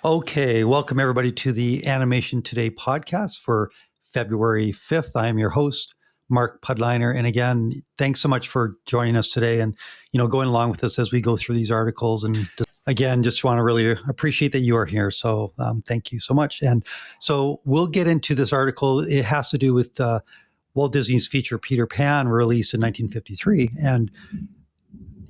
Okay, welcome everybody to the Animation Today podcast for February 5th. I am your host, Mark Pudleiner. And again, thanks so much for joining us today and, going along with us as we go through these articles. And again, just want to really appreciate that you are here. So thank you so much. And so we'll get into this article. It has to do with Walt Disney's feature Peter Pan, released in 1953. And,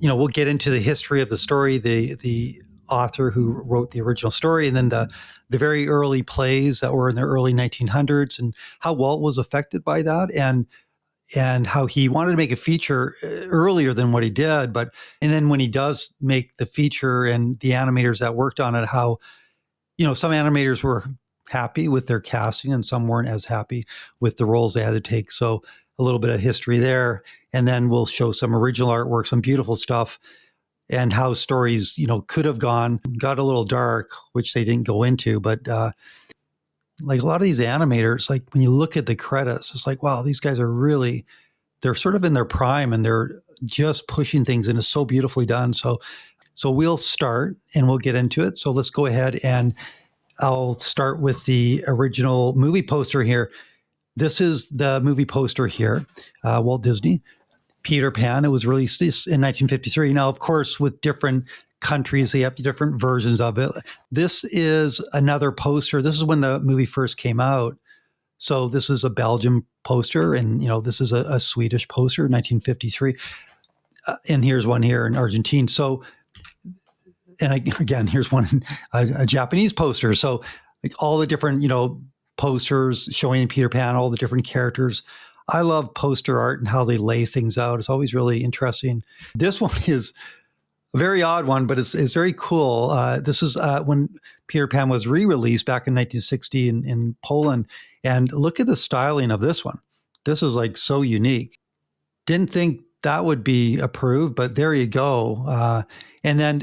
we'll get into the history of the story, the author who wrote the original story, and then the very early plays that were in the early 1900s, and how Walt was affected by that, and how he wanted to make a feature earlier than what he did, and then when he does make the feature and the animators that worked on it, how some animators were happy with their casting and some weren't as happy with the roles they had to take. So a little bit of history there, and then we'll show some original artwork, some beautiful stuff, and how stories, could have got a little dark, which they didn't go into. But like a lot of these animators, like when you look at the credits, it's like, wow, these guys are they're sort of in their prime and they're just pushing things, and it's so beautifully done. So we'll start and we'll get into it. So let's go ahead, and I'll start with the original movie poster here. This is the movie poster here, Walt Disney. Peter Pan. It was released in 1953. Now, of course, with different countries, they have different versions of it. This is another poster. This is when the movie first came out. So this is a Belgian poster, and this is a Swedish poster, 1953. And here's one here in Argentina. So, and again, here's one, a Japanese poster. So, like all the different posters showing Peter Pan, all the different characters. I love poster art and how they lay things out. It's always really interesting. This one is a very odd one, but it's very cool. This is when Peter Pan was re-released back in 1960 in Poland. And look at the styling of this one. This is like so unique. Didn't think that would be approved, but there you go. And then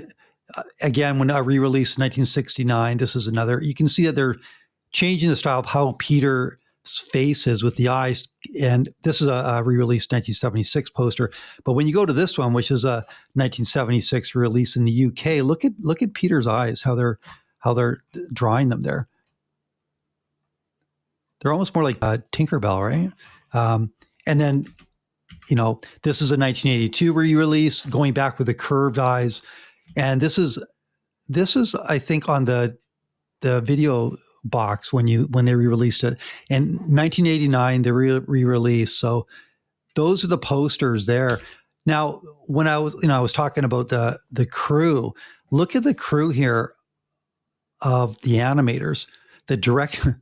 again, when re-released in 1969, this is another. You can see that they're changing the style of how Peter's face is with the eyes, and this is a re-released 1976 poster. But when you go to this one, which is a 1976 release in the UK, look at Peter's eyes, how they're drawing them there. They're almost more like Tinkerbell, right? And then this is a 1982 re-release, going back with the curved eyes, and this is I think on the video box when they re-released it in 1989, they re-released. So those are the posters there. Now, when I was talking about the crew, look at the crew here of the animators, the directing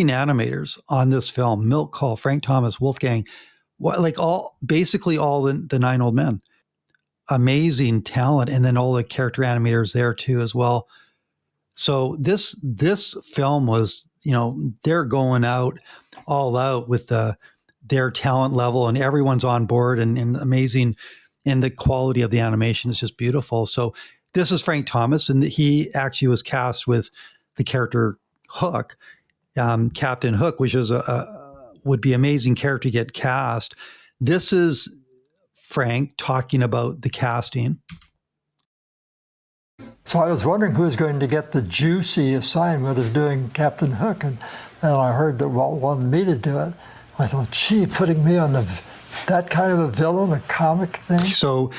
animators on this film: Milt Kahl, Frank Thomas, Wolfgang, basically all the nine old men. Amazing talent, and then all the character animators there too as well. So this film was, they're going all out with their talent level, and everyone's on board and amazing. And the quality of the animation is just beautiful. So this is Frank Thomas, and he actually was cast with the character Hook, Captain Hook, which is would be amazing character to get cast. This is Frank talking about the casting. So I was wondering who was going to get the juicy assignment of doing Captain Hook, and I heard that Walt wanted me to do it. I thought, gee, putting me on that kind of a villain, a comic thing. So,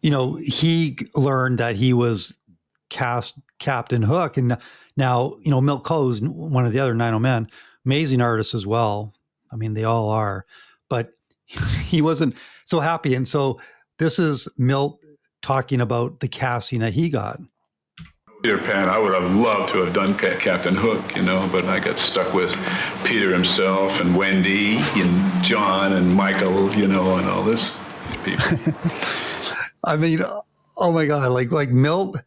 he learned that he was cast Captain Hook, and now, Milt Kahl is one of the other nine old men, amazing artists as well. I mean, they all are, but he wasn't so happy. And so this is Milt talking about the casting that he got. Peter Pan, I would have loved to have done Captain Hook, but I got stuck with Peter himself and Wendy and John and Michael, and all these people. I mean, oh my God, like Milt,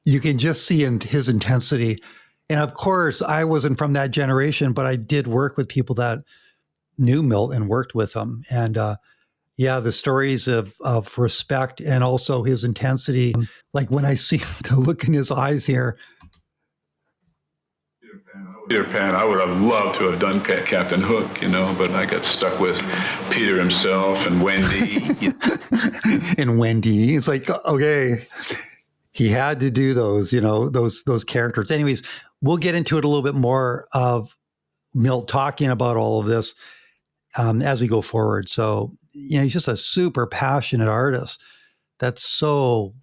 you can just see his intensity. And of course, I wasn't from that generation, but I did work with people that knew Milt and worked with him. And the stories of respect and also his intensity. Like when I see the look in his eyes here. Peter Pan, I would have loved to have done Captain Hook, but I got stuck with Peter himself and Wendy. And Wendy. It's like, okay. He had to do those, those characters. Anyways, we'll get into it a little bit more of Milt talking about all of this as we go forward. So, he's just a super passionate artist that's so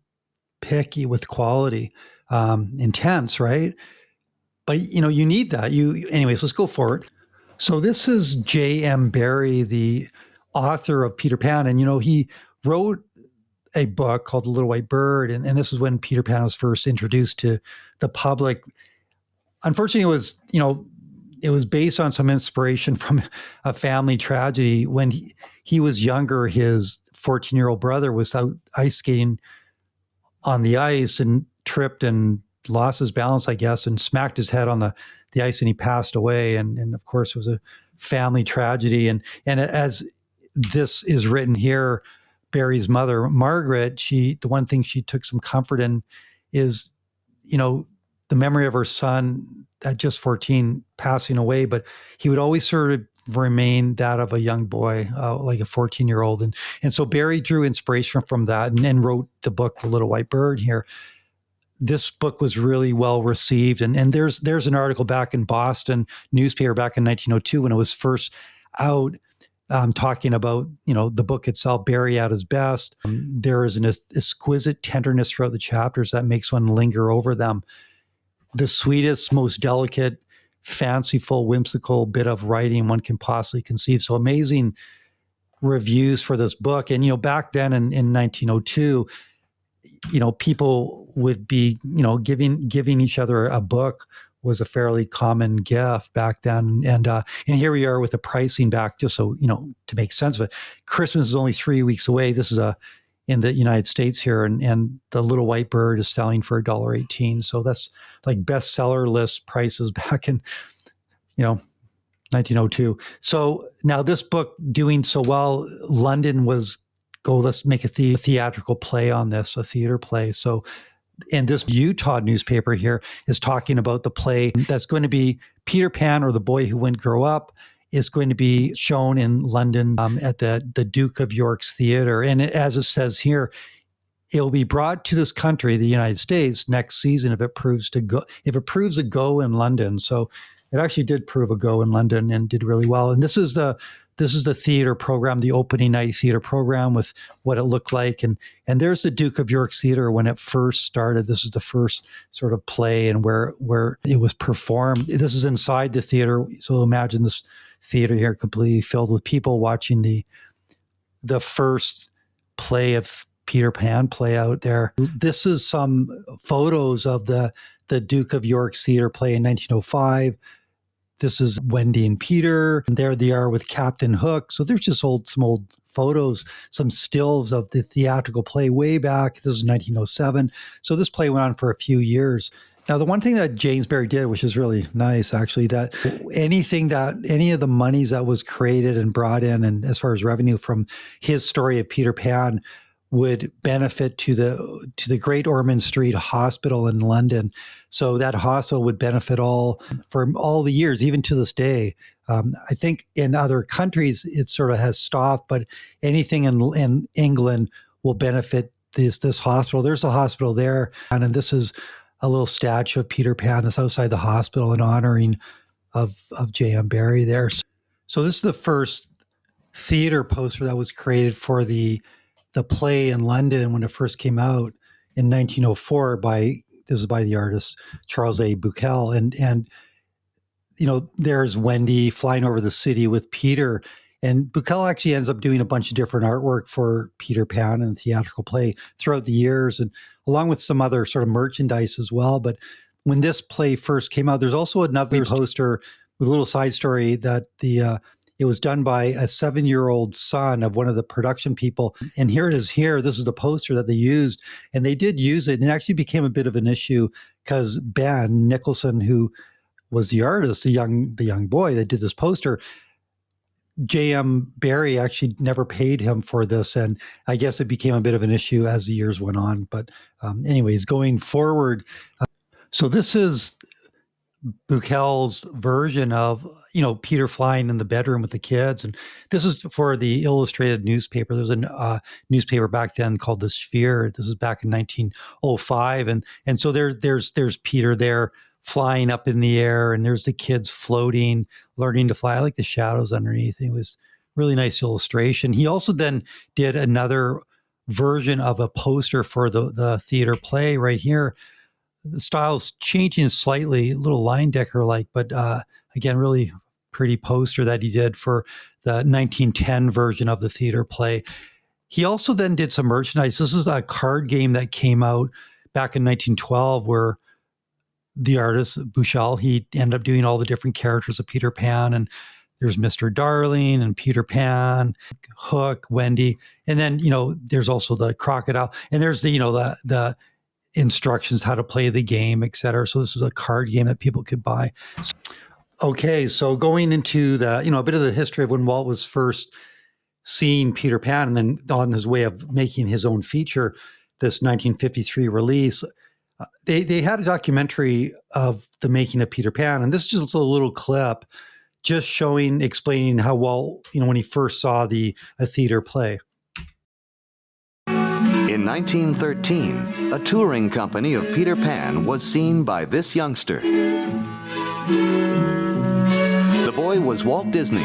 picky with quality, intense, right? But, you need that. Anyways, let's go forward. So this is J M Barrie, the author of Peter Pan. And, he wrote a book called The Little White Bird. And this is when Peter Pan was first introduced to the public. Unfortunately, it was based on some inspiration from a family tragedy. When he was younger, his 14-year-old brother was out ice skating on the ice and tripped and lost his balance, I guess, and smacked his head on the ice, and he passed away. And of course, it was a family tragedy. And as this is written here, Barrie's mother, Margaret, the one thing she took some comfort in is, the memory of her son at just 14 passing away, but he would always sort of remain that of a young boy, like a 14-year-old. And so Barrie drew inspiration from that and wrote the book, The Little White Bird here. This book was really well received. And there's an article back in Boston newspaper back in 1902 when it was first out, talking about, the book itself, Barrie at his best. There is an exquisite tenderness throughout the chapters that makes one linger over them. The sweetest, most delicate, fanciful, whimsical bit of writing one can possibly conceive. So amazing reviews for this book. And, back then in 1902, people would be, giving each other a book was a fairly common gift back then. And here we are with the pricing back, just so, to make sense of it. Christmas is only 3 weeks away. This is in the United States here, and the Little White Bird is selling for $1.18. So that's like bestseller list prices back in, 1902. So now this book doing so well, London was, let's make a theatrical play on this, a theater play. So, and this Utah newspaper here is talking about the play that's going to be Peter Pan, or the Boy Who Wouldn't Grow Up, is going to be shown in London at the Duke of York's Theatre. And as it says here, it will be brought to this country, the United States, next season if it proves a go in London. So it actually did prove a go in London and did really well. And this is the theater program, the opening night theater program, with what it looked like. And there's the Duke of York's Theatre when it first started. This is the first sort of play and where it was performed. This is inside the theater. So imagine this theater here completely filled with people watching the first play of Peter Pan play out there. This is some photos of the Duke of York's Theatre play in 1905. This is Wendy and Peter, and there they are with Captain Hook. So there's just some old photos, some stills of the theatrical play way back. This is 1907. So this play went on for a few years. Now, the one thing that James Barrie did, which is really nice, actually, that any of the monies that was created and brought in, and as far as revenue from his story of Peter Pan, would benefit to the Great Ormond Street Hospital in London. So that hospital would benefit for all the years, even to this day. I think in other countries it sort of has stopped, but anything in England will benefit this hospital. There's a hospital there, and this is a little statue of Peter Pan that's outside the hospital in honoring of J M Barrie there. So this is the first theater poster that was created for the play in London when it first came out in 1904 by the artist Charles A. Buchel. And there's Wendy flying over the city with Peter. And Buchel actually ends up doing a bunch of different artwork for Peter Pan and the theatrical play throughout the years, and along with some other sort of merchandise as well. But when this play first came out, there's also another poster with a little side story that it was done by a 7-year-old son of one of the production people. And here it is here. This is the poster that they used. And they did use it. And it actually became a bit of an issue because Ben Nicholson, who was the artist, the young boy that did this poster, J M Barrie actually never paid him for this. And I guess it became a bit of an issue as the years went on. But anyways, going forward, so this is Buchel's version of, Peter flying in the bedroom with the kids. And this is for the illustrated newspaper. There was a newspaper back then called The Sphere. This is back in 1905. And so there's Peter there flying up in the air, and there's the kids floating, learning to fly. I like the shadows underneath. It was really nice illustration. He also then did another version of a poster for the theater play right here. The style's changing slightly, a little line decker like, but again, really pretty poster that he did for the 1910 version of the theater play. He also then did some merchandise. This is a card game that came out back in 1912 where the artist, Buchel, he ended up doing all the different characters of Peter Pan. And there's Mr. Darling and Peter Pan, Hook, Wendy. And then, there's also the crocodile. And there's the instructions how to play the game, et cetera. So this was a card game that people could buy. Okay, so going into the, a bit of the history of when Walt was first seeing Peter Pan and then on his way of making his own feature, this 1953 release, they had a documentary of the making of Peter Pan. And this is just a little clip just explaining how Walt, when he first saw a theater play. In 1913, a touring company of Peter Pan was seen by this youngster. The boy was Walt Disney.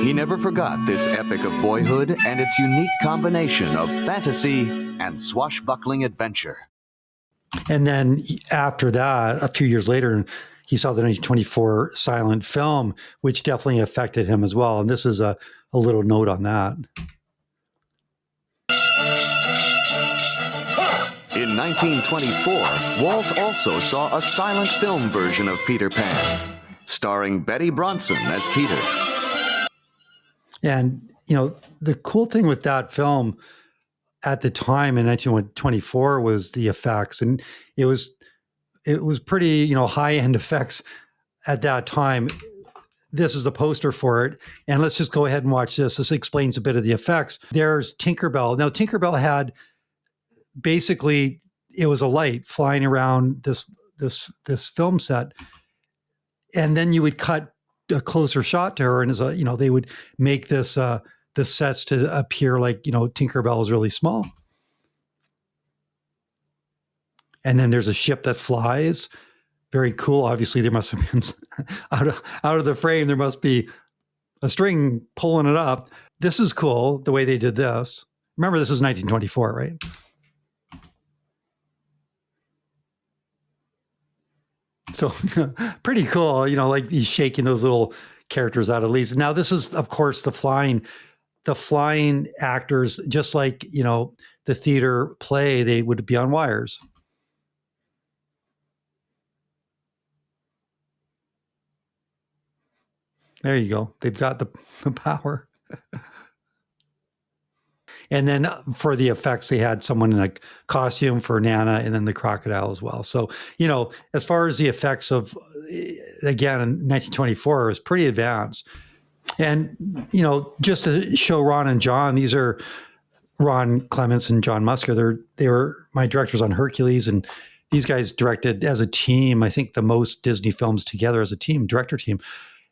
He never forgot this epic of boyhood and its unique combination of fantasy and swashbuckling adventure. And then after that, a few years later, he saw the 1924 silent film, which definitely affected him as well. And this is a little note on that. In 1924, Walt also saw a silent film version of Peter Pan, starring Betty Bronson as Peter. And, the cool thing with that film at the time in 1924 was the effects. And it was pretty, high-end effects at that time. This is the poster for it. And let's just go ahead and watch this. This explains a bit of the effects. There's Tinkerbell. Now, Tinkerbell had basically, it was a light flying around this film set, and then you would cut a closer shot to her, and they would make the sets to appear like Tinkerbell is really small. And then there's a ship that flies, very cool. Obviously, there must have been out of the frame. There must be a string pulling it up. This is cool the way they did this. Remember, this is 1924, right? So pretty cool, like he's shaking those little characters out of leaves. Now, this is, of course, the flying actors, just like, the theater play, they would be on wires. There you go. They've got the power. And then for the effects, they had someone in a costume for Nana and then the crocodile as well. So, as far as the effects of, again, in 1924, it was pretty advanced. And, just to show Ron and John, these are Ron Clements and John Musker. They were my directors on Hercules, and these guys directed as a team, I think the most Disney films together as a team, director team.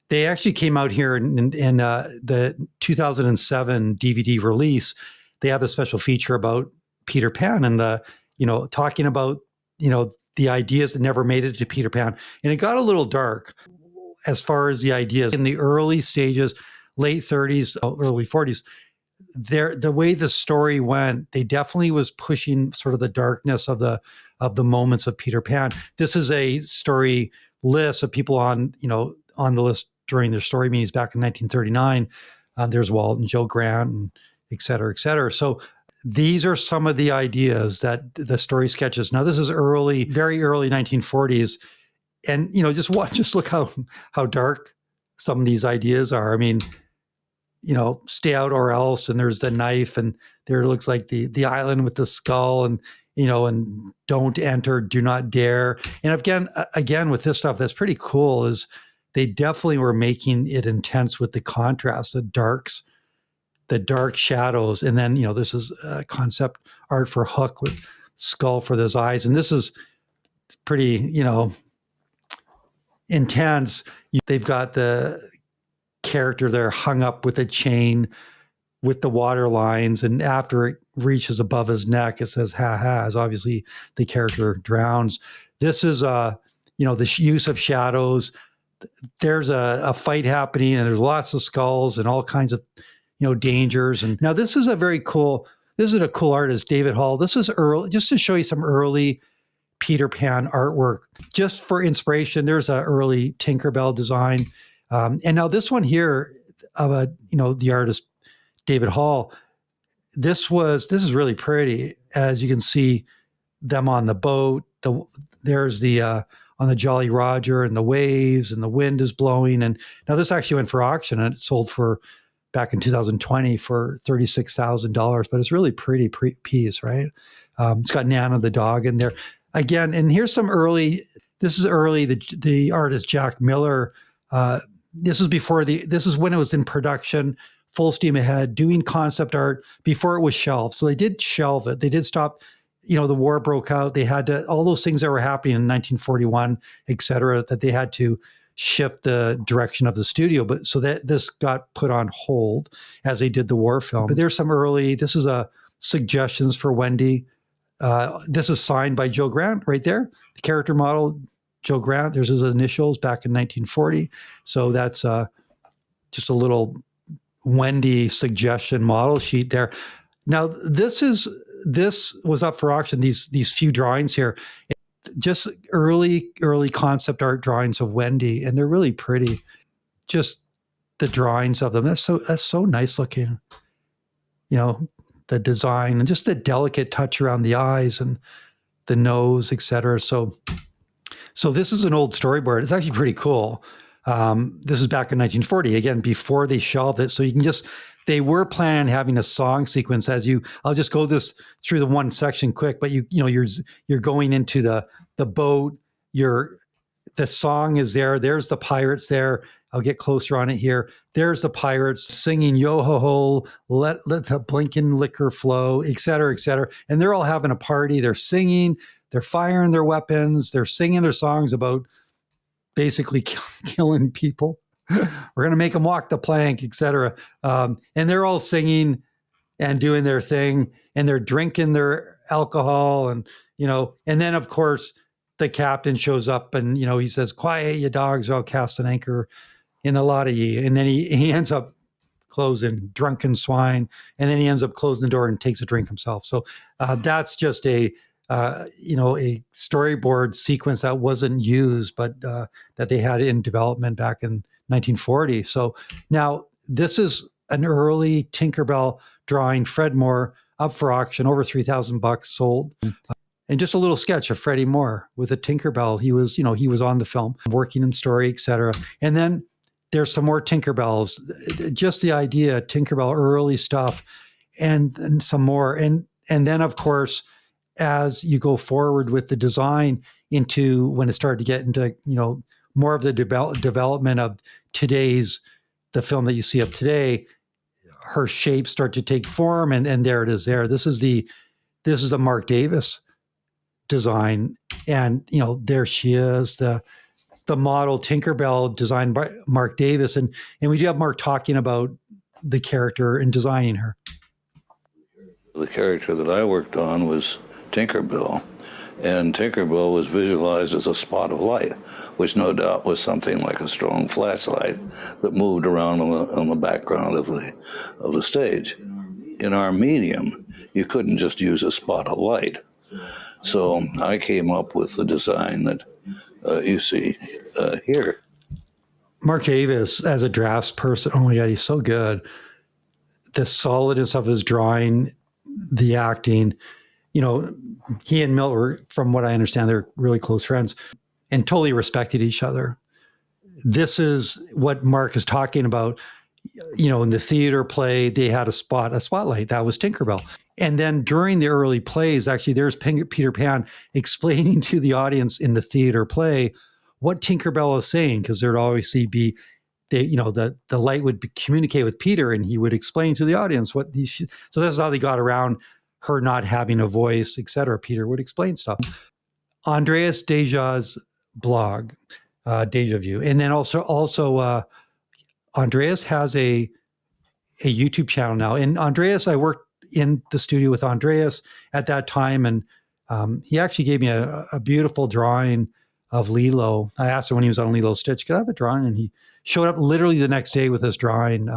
They actually came out here in the 2007 DVD release. They have a special feature about Peter Pan and talking about, the ideas that never made it to Peter Pan. And it got a little dark as far as the ideas in the early stages, late 30s, early 40s. The way the story went, they definitely was pushing sort of the darkness of the moments of Peter Pan. This is a story list of people on the list during their story meetings back in 1939. There's Walt and Joe Grant and et cetera, et cetera. So these are some of the ideas that the story sketches. Now, this is very early 1940s. And, just look how dark some of these ideas are. I mean, stay out or else, and there's the knife, and there looks like the island with the skull, and, and don't enter, do not dare. And again, with this stuff, that's pretty cool is they definitely were making it intense with the contrast, the darks, the dark shadows. And then, this is concept art for Hook with skull for those eyes. And this is pretty, intense. They've got the character there hung up with a chain with the water lines, and after it reaches above his neck, it says "ha ha," as obviously the character drowns. This is the use of shadows. There's a fight happening, and there's lots of skulls and all kinds of dangers. And now this is a cool artist, David Hall. This is early, just to show you some early Peter Pan artwork, just for inspiration. There's an early Tinkerbell design, and now this one here of the artist David Hall. This is really pretty, as you can see them on the boat. There's the on the Jolly Roger, and the waves, and the wind is blowing. And now this actually went for auction, and it sold back in 2020 for $36,000. But it's really pretty piece, right? It's got Nana the dog in there again. And here's some early. This is early. The artist Jack Miller. This is when it was in production, full steam ahead, doing concept art before it was shelved. So they did shelve it. They did stop. The war broke out. They had to, all those things that were happening in 1941, et cetera, that they had to shift the direction of the studio. But so that this got put on hold as they did the war film. But there's some this is suggestions for Wendy. This is signed by Joe Grant right there. The character model, Joe Grant, there's his initials back in 1940. So that's just a little Wendy suggestion model sheet there. Now this was up for auction. These few drawings here, just early concept art drawings of Wendy, and they're really pretty. Just the drawings of them. That's so nice looking. The design and just the delicate touch around the eyes and the nose, etc. So this is an old storyboard. It's actually pretty cool. This is back in 1940, again, before they shelved it. So you can they were planning on having a song sequence I'll just go through the one section quick, but you're going into the boat, the song is there. There's the pirates there. I'll get closer on it here. There's the pirates singing yo ho ho, let the blinking liquor flow, et cetera, et cetera. And they're all having a party. They're singing, they're firing their weapons, they're singing their songs about basically killing people. We're going to make them walk the plank, et cetera. And they're all singing and doing their thing, and they're drinking their alcohol, and then of course the captain shows up, and he says, "Quiet, you dogs, or I'll cast an anchor in the lot of ye." And then he ends up closing, drunken swine, and then he ends up closing the door and takes a drink himself. So that's just a storyboard sequence that wasn't used, but that they had in development back in 1940. So now this is an early Tinkerbell drawing, Fred Moore, up for auction, over $3,000 sold. And just a little sketch of Freddie Moore with a Tinkerbell. He was on the film, working in story, et cetera. And then there's some more Tinkerbells, just the idea, Tinkerbell early stuff, and some more. And then of course, as you go forward with the design into when it started to get into, more of the development of the film that you see of today, her shapes start to take form, and there it is there. This is the Marc Davis design, and there she is, the model Tinkerbell designed by Marc Davis, and we do have Mark talking about the character and designing her. The character that I worked on was Tinkerbell, and Tinkerbell was visualized as a spot of light, which no doubt was something like a strong flashlight that moved around on the background of the stage. In our medium, you couldn't just use a spot of light. So I came up with the design that you see here. Marc Davis, as a drafts person, oh my God, he's so good. The solidness of his drawing, the acting, he and Milt were, from what I understand, they're really close friends and totally respected each other. This is what Mark is talking about. In the theater play, they had a spotlight. That was Tinkerbell. And then during the early plays, actually, there's Peter Pan explaining to the audience in the theater play what Tinkerbell is saying, because there'd obviously be, the light would communicate with Peter, and he would explain to the audience what so that's how they got around her not having a voice, et cetera. Peter would explain stuff. Andreas Deja's blog. Deja Vu. And then also Andreas has a YouTube channel now. And Andreas, I worked in the studio with Andreas at that time, and he actually gave me a beautiful drawing of Lilo. I asked him when he was on Lilo's Stitch, could I have a drawing? And he showed up literally the next day with this drawing.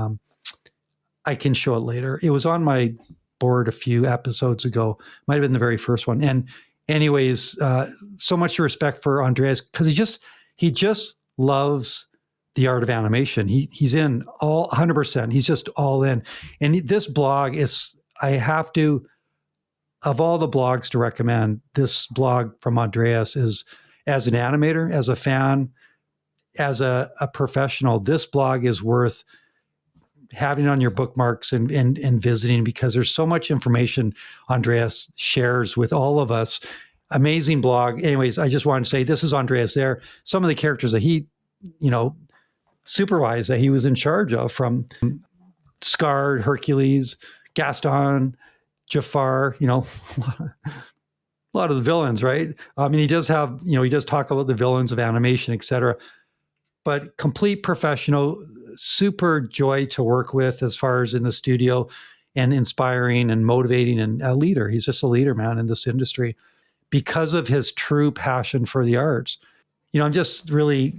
I can show it later. It was on my board a few episodes ago. Might have been the very first one. And anyways, so much respect for Andreas, because he just loves the art of animation. He's in all 100%. He's just all in. And this blog I have to, of all the blogs to recommend, this blog from Andreas is, as an animator, as a fan, as a professional, this blog is worth having on your bookmarks and visiting, because there's so much information Andreas shares with all of us. Amazing blog. Anyways, I just wanted to say, this is Andreas there. Some of the characters that he, supervised, that he was in charge of, from Scarred, Hercules, Gaston, Jafar, a lot of the villains, right? I mean, he does have, he does talk about the villains of animation, etc. But complete professional, super joy to work with as far as in the studio, and inspiring and motivating, and a leader. He's just a leader, man, in this industry because of his true passion for the arts. I'm just really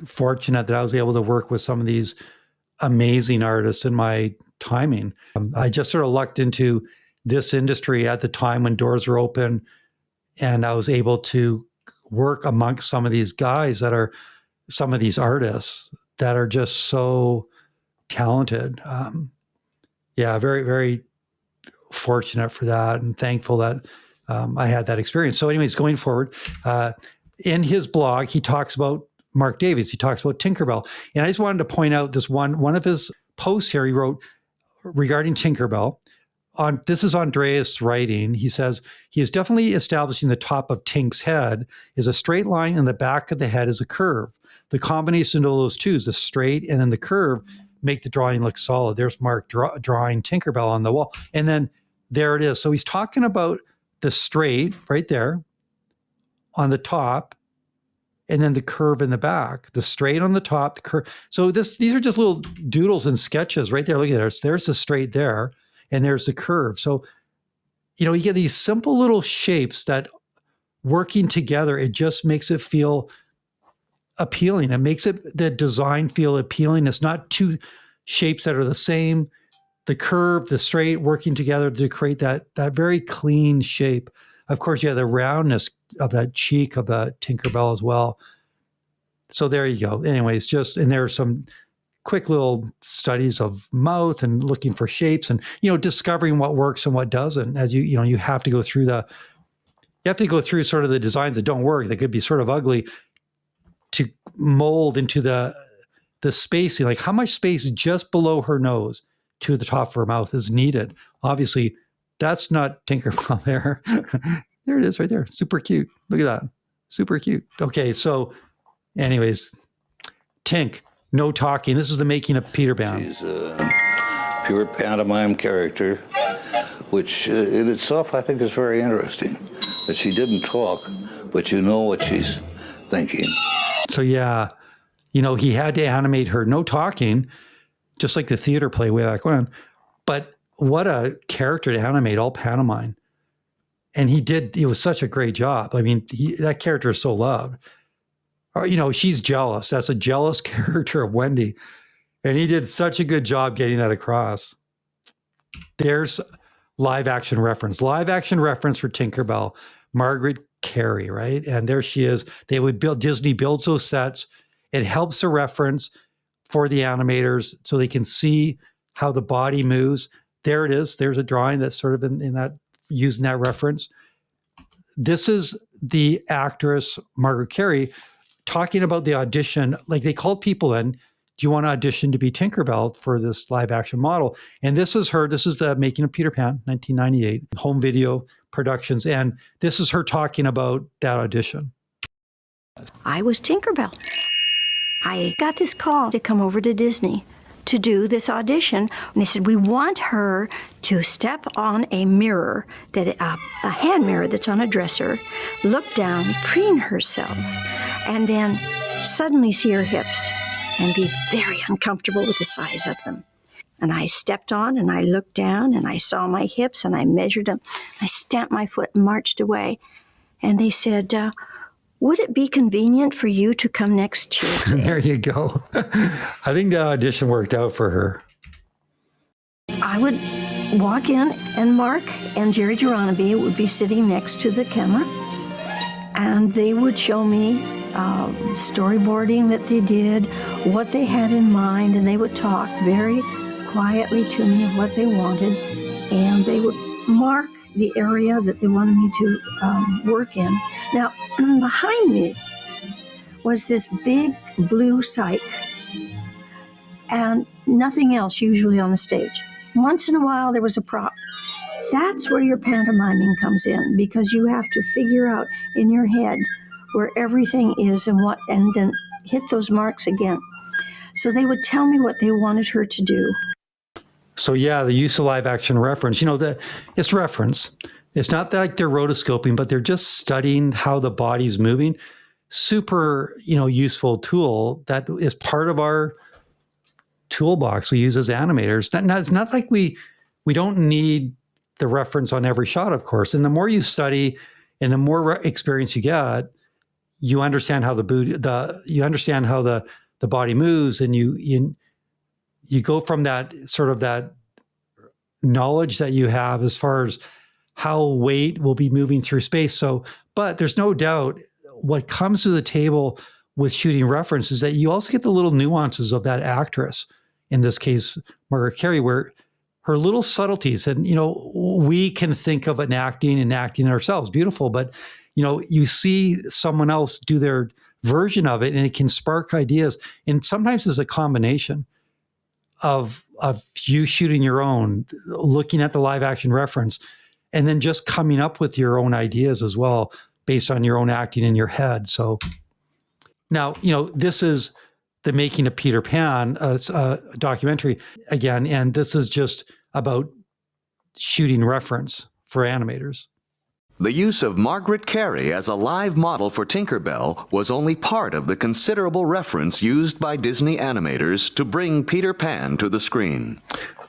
fortunate that I was able to work with some of these amazing artists in my timing. I just sort of lucked into this industry at the time when doors were open, and I was able to work amongst some of these guys that are some of these artists that are just so talented. Very, very fortunate for that, and thankful that I had that experience. So anyways, going forward, in his blog, he talks about Marc Davis. He talks about Tinkerbell. And I just wanted to point out this one of his posts here he wrote regarding Tinkerbell. This is Andreas writing. He says, he is definitely establishing the top of Tink's head is a straight line, and the back of the head is a curve. The combination of those two, the straight and then the curve, make the drawing look solid. There's Mark drawing Tinkerbell on the wall. And then there it is. So he's talking about the straight right there on the top, and then the curve in the back. The straight on the top, the curve. So these are just little doodles and sketches right there. Look at there. There's the straight there, and there's the curve. So, you get these simple little shapes that working together, it just makes it feel appealing. It makes the design feel appealing. It's not two shapes that are the same. The curve, the straight working together to create that very clean shape. Of course, you have the roundness of that cheek of the Tinkerbell as well. So there you go. Anyways, and there are some quick little studies of mouth and looking for shapes, and discovering what works and what doesn't. As you have to go through sort of the designs that don't work, that could be sort of ugly, to mold into the spacing, like how much space just below her nose to the top of her mouth is needed. Obviously, that's not Tinkerbell there. There it is right there. Super cute. Look at that. Super cute. Okay, so anyways, Tink, no talking. This is the making of Peter Pan. She's a pure pantomime character, which in itself I think is very interesting, that she didn't talk, but you know what she's thinking. So yeah, he had to animate her, no talking, just like the theater play way back when. But what a character to animate, all pantomime. And it was such a great job. I mean, that character is so loved. She's jealous. That's a jealous character of Wendy. And he did such a good job getting that across. There's live action reference for Tinkerbell, Margaret Kerry, right? And there she is. Disney builds those sets. It helps the reference for the animators so they can see how the body moves. There it is. There's a drawing that's sort of in that, using that reference. This is the actress, Margaret Kerry, talking about the audition. Like, they called people in, do you want to audition to be Tinkerbell for this live action model? And this is her. This is the making of Peter Pan, 1998, home video productions. And this is her talking about that audition. I was Tinkerbell. I got this call to come over to Disney to do this audition. And they said, we want her to step on a mirror, a hand mirror that's on a dresser, look down, preen herself, and then suddenly see her hips and be very uncomfortable with the size of them. And I stepped on and I looked down and I saw my hips and I measured them. I stamped my foot and marched away. And they said, would it be convenient for you to come next Tuesday? There you go. I think that audition worked out for her. I would walk in and Mark and Jerry Geronimi would be sitting next to the camera. And they would show me storyboarding that they did, what they had in mind, and they would talk very quietly to me of what they wanted, and they would mark the area that they wanted me to work in. Now, behind me was this big blue cyc, and nothing else usually on the stage. Once in a while, there was a prop. That's where your pantomiming comes in, because you have to figure out in your head where everything is and then hit those marks again. So they would tell me what they wanted her to do. So yeah, the use of live action reference, it's reference. It's not like they're rotoscoping, but they're just studying how the body's moving. Super, useful tool that is part of our toolbox we use as animators. It's not like we don't need the reference on every shot, of course. And the more you study and the more experience you get, you understand how the body moves, and you go from that sort of that knowledge that you have as far as how weight will be moving through space. So, but there's no doubt what comes to the table with shooting reference is that you also get the little nuances of that actress. In this case, Margaret Kerry, where her little subtleties, and we can think of acting ourselves, beautiful, but you see someone else do their version of it, and it can spark ideas. And sometimes it's a combination of you shooting your own, looking at the live action reference, and then just coming up with your own ideas as well, based on your own acting in your head. So now, this is the making of Peter Pan, a documentary again, and this is just about shooting reference for animators. The use of Margaret Kerry as a live model for Tinker Bell was only part of the considerable reference used by Disney animators to bring Peter Pan to the screen.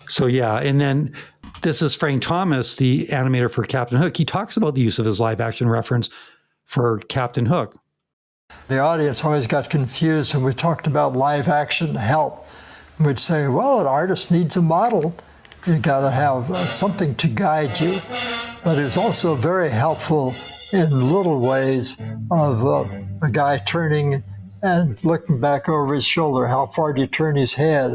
So yeah, and then this is Frank Thomas, the animator for Captain Hook. He talks about the use of his live action reference for Captain Hook. The audience always got confused when we talked about live action help. We'd say, well, an artist needs a model. You got to have something to guide you. But it was also very helpful in little ways of a guy turning and looking back over his shoulder. How far do you turn his head?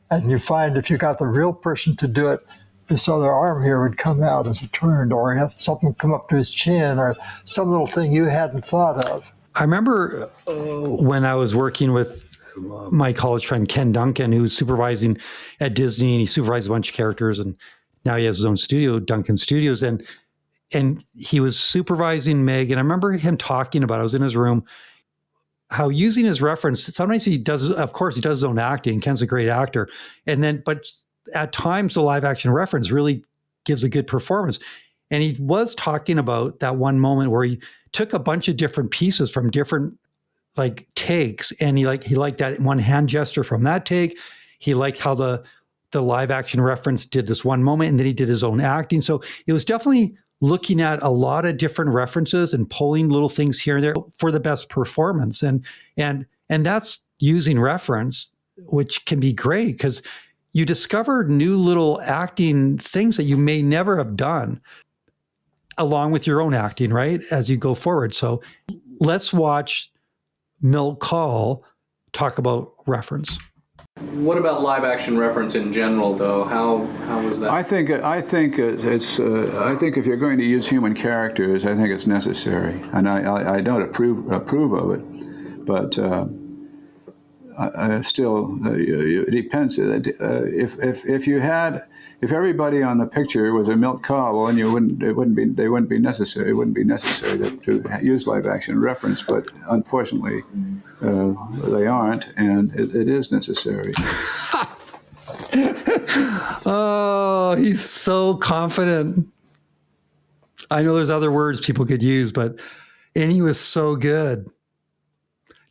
And you find if you got the real person to do it, this other arm here would come out as it turned, or have something come up to his chin, or some little thing you hadn't thought of. I remember when I was working with my college friend Ken Duncan, who was supervising at Disney, and he supervised a bunch of characters, and now he has his own studio, Duncan Studios, and he was supervising Meg. And I remember him talking about, I was in his room, how using his reference, sometimes he does, of course, he does his own acting. Ken's a great actor. But at times the live action reference really gives a good performance. And he was talking about that one moment where he took a bunch of different pieces from different takes. And he liked that one hand gesture from that take. He liked how the live action reference did this one moment, and then he did his own acting. So it was definitely looking at a lot of different references and pulling little things here and there for the best performance. And that's using reference, which can be great because you discover new little acting things that you may never have done along with your own acting, right, as you go forward. So let's watch Milt Kahl talk about reference. What about live action reference in general, though? How was that? I think if you're going to use human characters, I think it's necessary, and I don't approve of it, but I still it depends. If everybody on the picture was a Milt Kahl, then they wouldn't be necessary. It wouldn't be necessary to use live action reference, but unfortunately. They aren't, and it is necessary. Oh, he's so confident. I know there's other words people could use, and he was so good.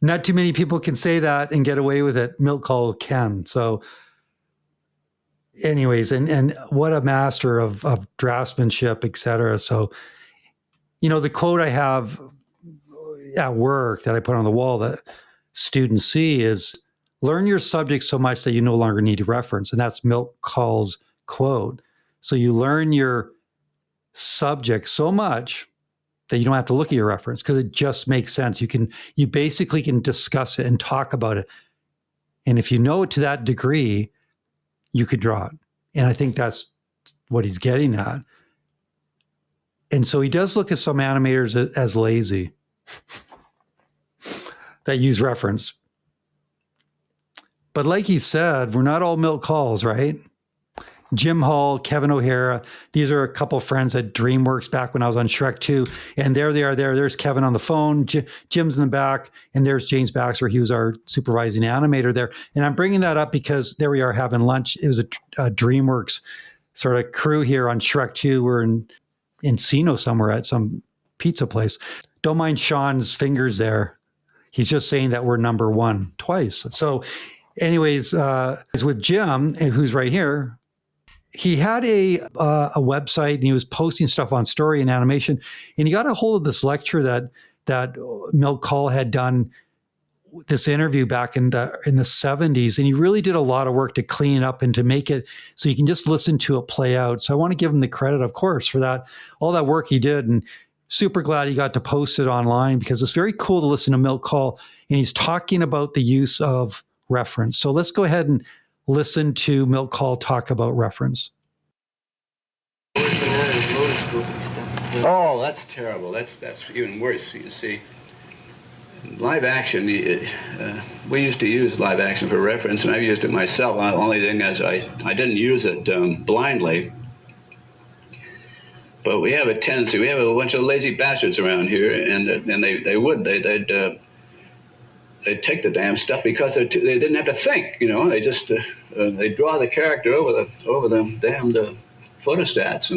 Not too many people can say that and get away with it. Milt Kahl can. So anyways, and what a master of draftsmanship, et cetera. So, the quote I have at work that I put on the wall that students see is, learn your subject so much that you no longer need to reference. And that's Milt Kahl's quote. So you learn your subject so much that you don't have to look at your reference because it just makes sense. You basically can discuss it and talk about it. And if you know it to that degree, you could draw it. And I think that's what he's getting at. And so he does look at some animators as lazy that use reference. But like he said, we're not all Milt Kahls, right? Jim Hall, Kevin O'Hara, these are a couple of friends at DreamWorks back when I was on Shrek 2. And there they are there. There's Kevin on the phone. Jim's in the back. And there's James Baxter. He was our supervising animator there. And I'm bringing that up because there we are having lunch. It was a DreamWorks sort of crew here on Shrek 2. We're in Encino somewhere at some pizza place. Don't mind Sean's fingers there. He's just saying that we're number one twice. So anyways, with Jim, who's right here, he had a website and he was posting stuff on story and animation, and he got a hold of this lecture that Milt Kahl had done, this interview back in the 70s, and he really did a lot of work to clean it up and to make it so you can just listen to it play out. So I want to give him the credit, of course, for that, all that work he did, and super glad he got to post it online because it's very cool to listen to Milt Kahl, and he's talking about the use of reference. So let's go ahead and listen to Milt Kahl talk about reference. Oh, that's terrible. That's even worse. You see, live action. We used to use live action for reference, and I've used it myself. The only thing is, I didn't use it blindly. But we have a tendency. We have a bunch of lazy bastards around here, and they'd take the damn stuff because they didn't have to think. They just they draw the character over the damned photostats,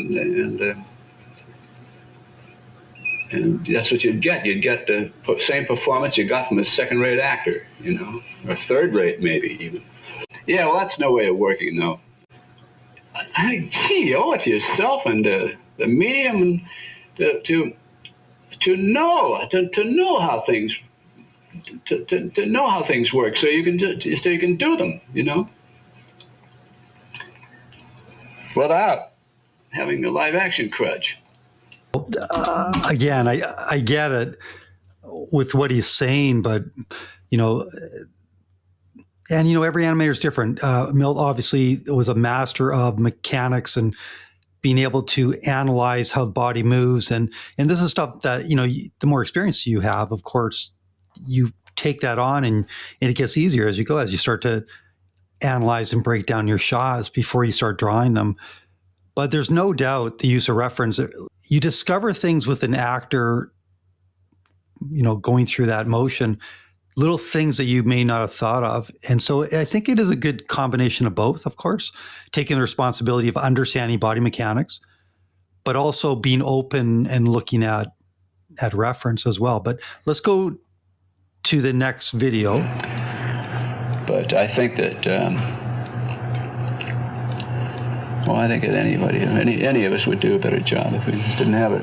and that's what you'd get. You'd get the same performance you got from a second-rate actor, or third-rate maybe even. Yeah, well, that's no way of working, though. Gee, you owe it to yourself and the medium to know how things to know how things work, so you can do them, without having the live action crutch. Again, I get it with what he's saying, but and every animator is different. Milt obviously was a master of mechanics and being able to analyze how the body moves, and this is stuff that the more experience you have, of course, you take that on, and it gets easier as you go, as you start to analyze and break down your shots before you start drawing them. But there's no doubt the use of reference. You discover things with an actor, going through that motion, little things that you may not have thought of. And so I think it is a good combination of both, of course, taking the responsibility of understanding body mechanics, but also being open and looking at reference as well. But let's go to the next video. But I think that, I think that any of us would do a better job if we didn't have it,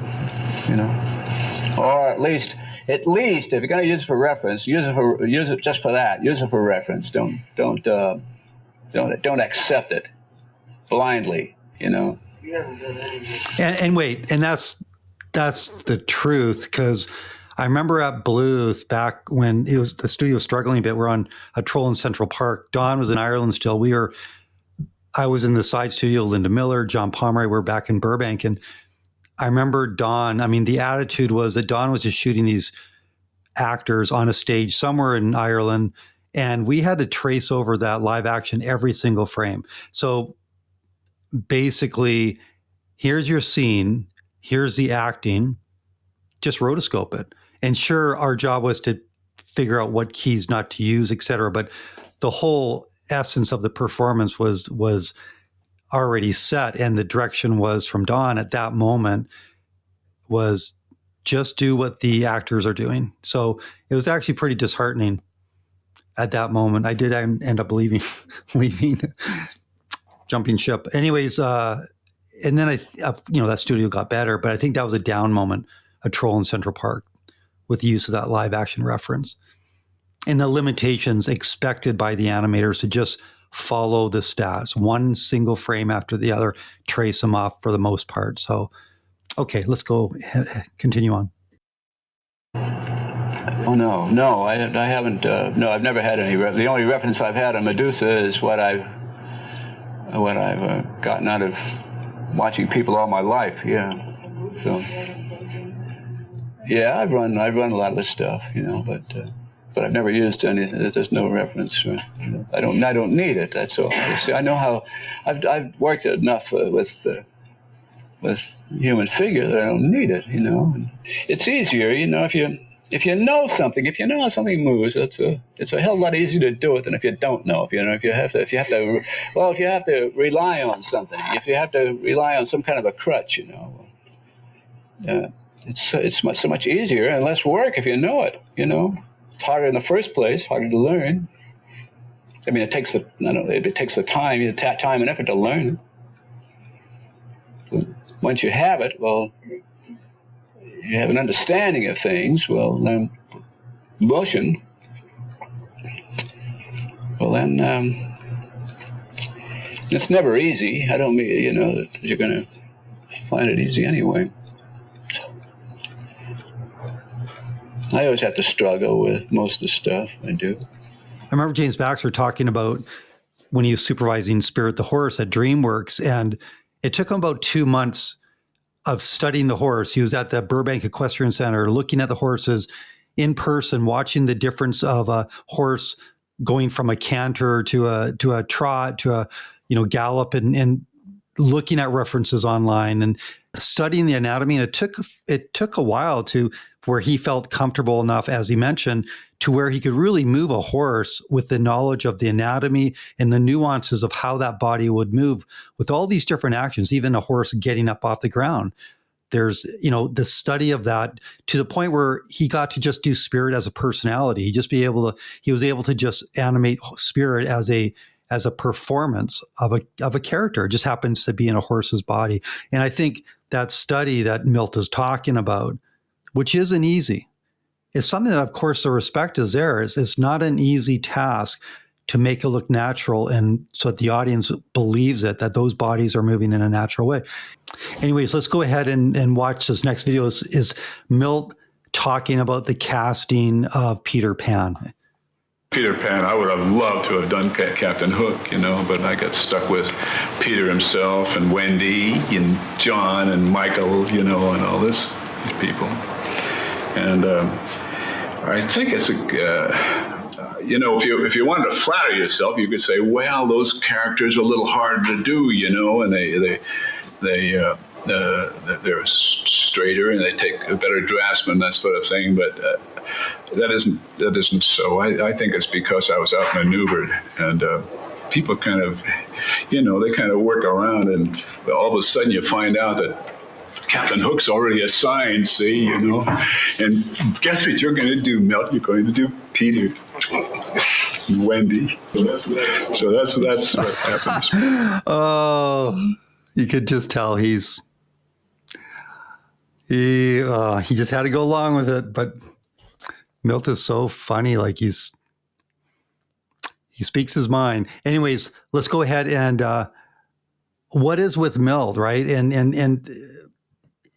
Or at least if you're going to use it for reference, use it just for that. Use it for reference. Don't accept it blindly, And wait, and that's the truth, because I remember at Bluth back when the studio was struggling a bit. We're on a Troll in Central Park. Don was in Ireland still. I was in the side studio, Linda Miller, John Pomeroy, we're back in Burbank. And I remember Don, the attitude was that Don was just shooting these actors on a stage somewhere in Ireland, and we had to trace over that live action every single frame. So basically, here's your scene, here's the acting, just rotoscope it. And sure, our job was to figure out what keys not to use, et cetera. But the whole essence of the performance was already set, and the direction was from Don at that moment was just do what the actors are doing. So it was actually pretty disheartening at that moment. I did end up leaving, jumping ship. Anyways, and then that studio got better, but I think that was a down moment, a Troll in Central Park, with the use of that live action reference and the limitations expected by the animators to just follow the stats, one single frame after the other, trace them off for the most part. So, okay, let's go continue on. Oh no, I haven't. No, I've never had any. The only reference I've had on Medusa is what I've gotten out of watching people all my life. Yeah, so yeah, I've run a lot of the stuff, but I've never used any. There's no reference. I don't need it. That's all. See, I know how. I've worked enough with human figure that I don't need it. It's easier, if you know something, if you know how something moves, it's a hell of a lot easier to do it than if you don't know. If you have to rely on something, if you have to rely on some kind of a crutch, it's so much easier and less work if you know it. It's harder in the first place, harder to learn. I mean, it takes the time and effort to learn it. But once you have it, well, you have an understanding of things. Well, motion. Well, then it's never easy. I don't mean that you're going to find it easy anyway. I always have to struggle with most of the stuff I do. I remember James Baxter talking about when he was supervising Spirit the Horse at DreamWorks, and it took him about 2 months of studying the horse. He was at the Burbank Equestrian Center, looking at the horses in person, watching the difference of a horse going from a canter to a trot to a gallop, and looking at references online and studying the anatomy. And it took a while to where he felt comfortable enough, as he mentioned, to where he could really move a horse with the knowledge of the anatomy and the nuances of how that body would move with all these different actions, even a horse getting up off the ground. There's, the study of that to the point where he got to just do Spirit as a personality. He was able to just animate Spirit as a performance of a character. It just happens to be in a horse's body. And I think that study that Milt is talking about, which isn't easy, is something that, of course, the respect is there. It's not an easy task to make it look natural, and so that the audience believes it, that those bodies are moving in a natural way. Anyways, let's go ahead and watch this next video. Is Milt talking about the casting of Peter Pan. Peter Pan, I would have loved to have done Captain Hook, but I got stuck with Peter himself and Wendy and John and Michael, and all these people. And I think it's if you wanted to flatter yourself, you could say, well, those characters are a little hard to do, and they're straighter and they take a better draftsman, that sort of thing. But that isn't so. I think it's because I was outmaneuvered, and people kind of, they kind of work around, and all of a sudden you find out that Captain Hook's already assigned, see, and guess what you're going to do, Milt? You're going to do Peter and Wendy. So that's what happens. Oh, you could just tell he just had to go along with it. But Milt is so funny, like he speaks his mind. Anyways, let's go ahead and what is with Milt, right? And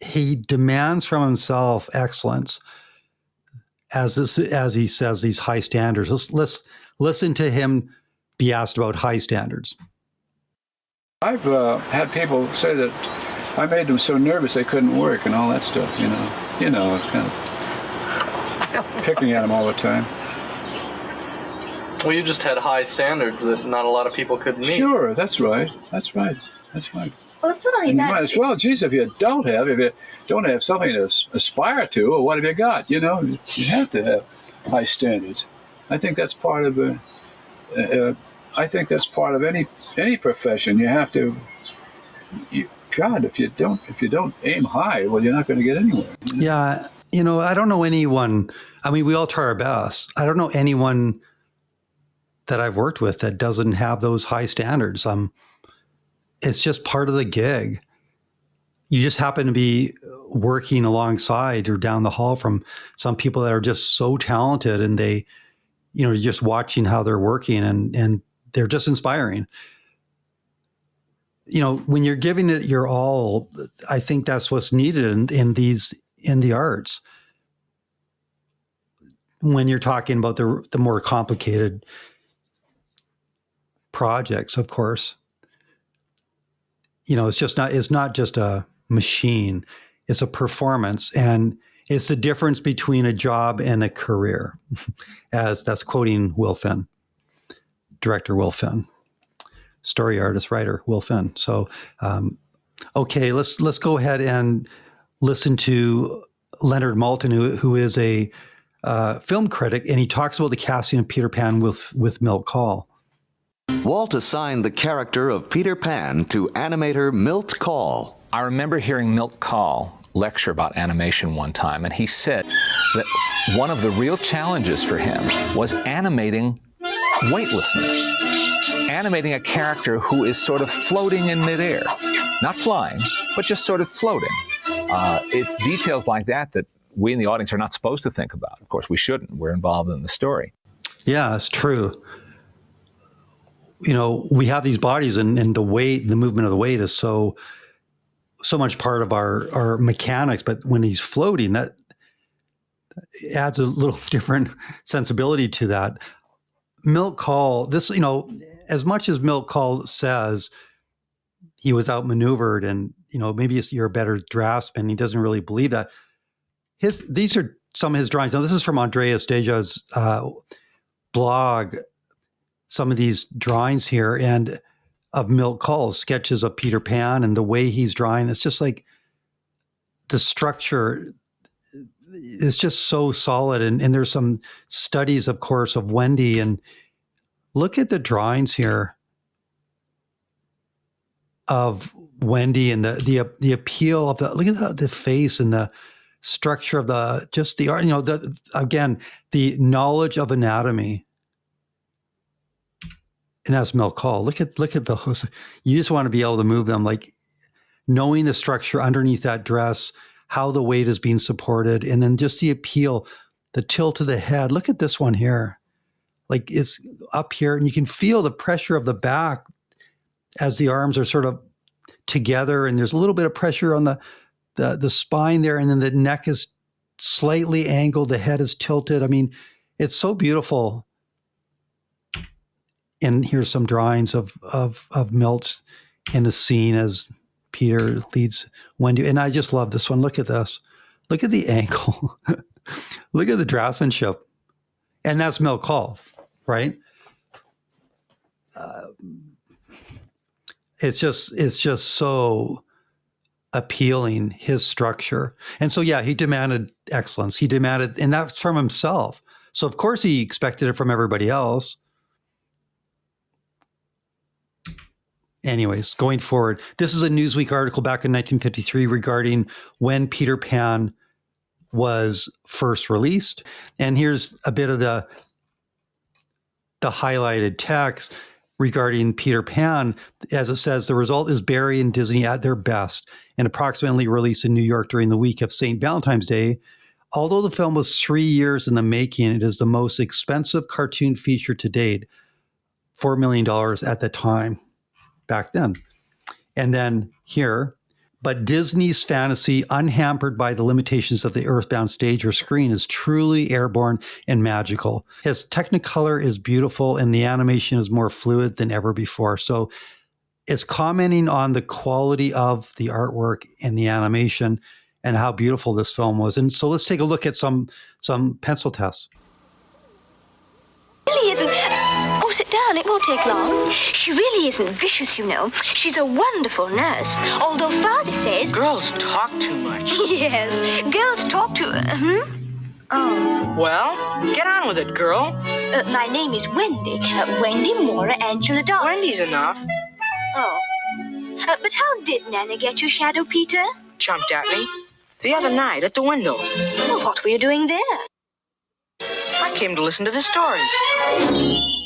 he demands from himself excellence, as he says, these high standards. Let's listen to him be asked about high standards. I've had people say that I made them so nervous they couldn't work and all that stuff, kind of picking at them all the time. Well, you just had high standards that not a lot of people could meet. Sure, that's right. Well, it's not only You that. might as well, geez, if you don't have something to aspire to, well, what have you got? You have to have high standards. I think that's part of any profession. You have to. God, if you don't aim high, well, you're not going to get anywhere. Yeah, I don't know anyone. I mean, we all try our best. I don't know anyone that I've worked with that doesn't have those high standards. It's just part of the gig. You just happen to be working alongside or down the hall from some people that are just so talented, and they, you're just watching how they're working, and they're just inspiring. When you're giving it your all, I think that's what's needed in the arts. When you're talking about the more complicated projects, of course, it's not just a machine, it's a performance, and it's the difference between a job and a career, as that's quoting Will Finn, director Will Finn, story artist, writer Will Finn. So, okay, let's go ahead and listen to Leonard Maltin, who is a film critic, and he talks about the casting of Peter Pan with Milt Kahl. Walt assigned the character of Peter Pan to animator Milt Kahl. I remember hearing Milt Kahl lecture about animation one time, and he said that one of the real challenges for him was animating weightlessness, animating a character who is sort of floating in midair, not flying, but just sort of floating. It's details like that we in the audience are not supposed to think about. Of course, we shouldn't. We're involved in the story. Yeah, it's true. We have these bodies, and the weight, the movement of the weight is so much part of our mechanics. But when he's floating, that adds a little different sensibility to that. Milt Kahl, as much as Milt Kahl says he was outmaneuvered, and maybe you're a better draftsman, he doesn't really believe that. These are some of his drawings. Now, this is from Andrea's Deja's blog. Some of these drawings here, and of Milt Kahl's sketches of Peter Pan, and the way he's drawing, it's just like the structure is just so solid. And there's some studies, of course, of Wendy, and look at the drawings here of Wendy, and the appeal of look at the face and the structure of the art, again, the knowledge of anatomy. And that's Milt Kahl. Look at those. You just want to be able to move them, like knowing the structure underneath that dress, how the weight is being supported, and then just the appeal, the tilt of the head. Look at this one here. Like it's up here, and you can feel the pressure of the back as the arms are sort of together, and there's a little bit of pressure on the spine there, and then the neck is slightly angled, the head is tilted. I mean, it's so beautiful. And here's some drawings of Milt in the scene as Peter leads Wendy. And I just love this one. Look at this. Look at the angle. Look at the draftsmanship. And that's Milt Kahl, right? It's just so appealing, his structure. And so, yeah, he demanded excellence. And that's from himself. So, of course, he expected it from everybody else. Anyways, going forward, this is a Newsweek article back in 1953 regarding when Peter Pan was first released. And here's a bit of the highlighted text regarding Peter Pan. As it says, the result is Barrie and Disney at their best, and approximately released in New York during the week of St. Valentine's Day. Although the film was 3 years in the making, it is the most expensive cartoon feature to date, $4 million at the time. Back then. And then here, but Disney's fantasy, unhampered by the limitations of the earthbound stage or screen, is truly airborne and magical. His Technicolor is beautiful, and the animation is more fluid than ever before. So it's commenting on the quality of the artwork and the animation and how beautiful this film was. And so let's take a look at some pencil tests. Really isn't. Oh, sit down. It won't take long. She really isn't vicious, you know. She's a wonderful nurse. Although Father says... Girls talk too much. Yes, girls talk too... Oh. Well, get on with it, girl. My name is Wendy. Wendy Mora Angela Dawn. Wendy's enough. Oh. But how did Nana get your shadow, Peter? Jumped at me. The other night at the window. Well, what were you doing there? I came to listen to the stories.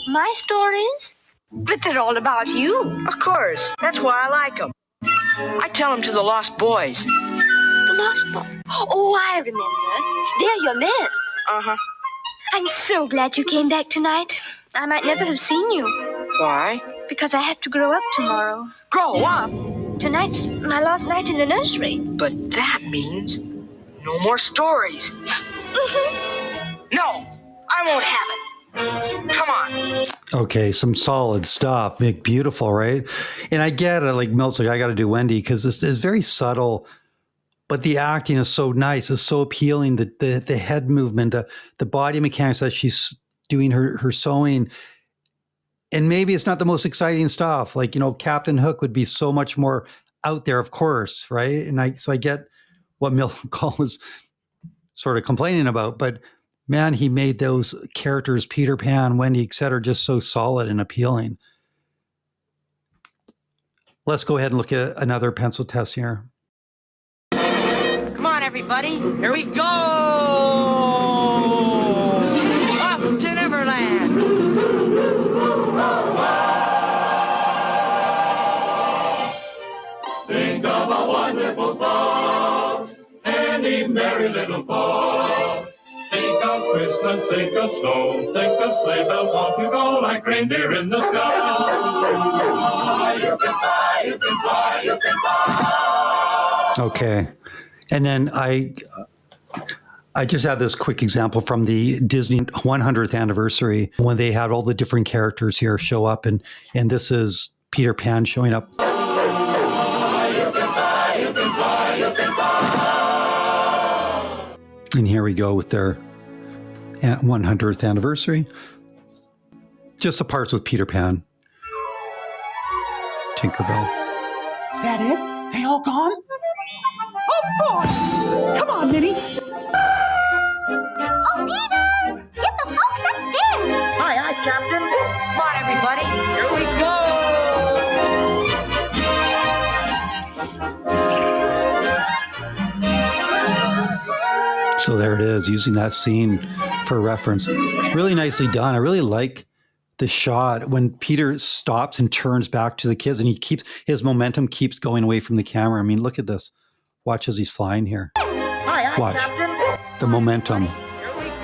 My stories? But they're all about you. Of course. That's why I like them. I tell them to the lost boys. The Lost Boy. Oh, I remember. They're your men. Uh-huh. I'm so glad you came back tonight. I might never have seen you. Why? Because I have to grow up tomorrow. Grow up? Tonight's my last night in the nursery. But that means no more stories. No, I won't have it. Come on. Okay, some solid stuff. Beautiful, right? And I get it. Like Milt's like, I got to do Wendy because this is very subtle, but the acting is so nice. It's so appealing. The head movement, the body mechanics as she's doing her sewing. And maybe it's not the most exciting stuff. Like, Captain Hook would be so much more out there, of course, right? And I get what Milt Kahl was sort of complaining about, but man, he made those characters, Peter Pan, Wendy, et cetera, just so solid and appealing. Let's go ahead and look at another pencil test here. Come on, everybody. Here we go. Up to Neverland. Think of a wonderful thought, any merry little thought. Think of Christmas, think of snow, think of sleigh bells, off you go like reindeer in the sky. You can fly, you can fly, you can fly. Okay. And then I just have this quick example from the Disney 100th anniversary when they had all the different characters here show up. And this is Peter Pan showing up. And here we go with their 100th anniversary. Just the parts with Peter Pan. Tinkerbell. Is that it? They all gone? Oh, boy! Come on, Minnie. Oh, Peter! Get the folks upstairs! Aye, Captain. Come on, everybody. Here we go! So there it is, using that scene for reference. Really nicely done. I really like the shot when Peter stops and turns back to the kids, and his momentum keeps going away from the camera. I mean, look at this. Watch as he's flying here. Aye, Watch. Captain. The momentum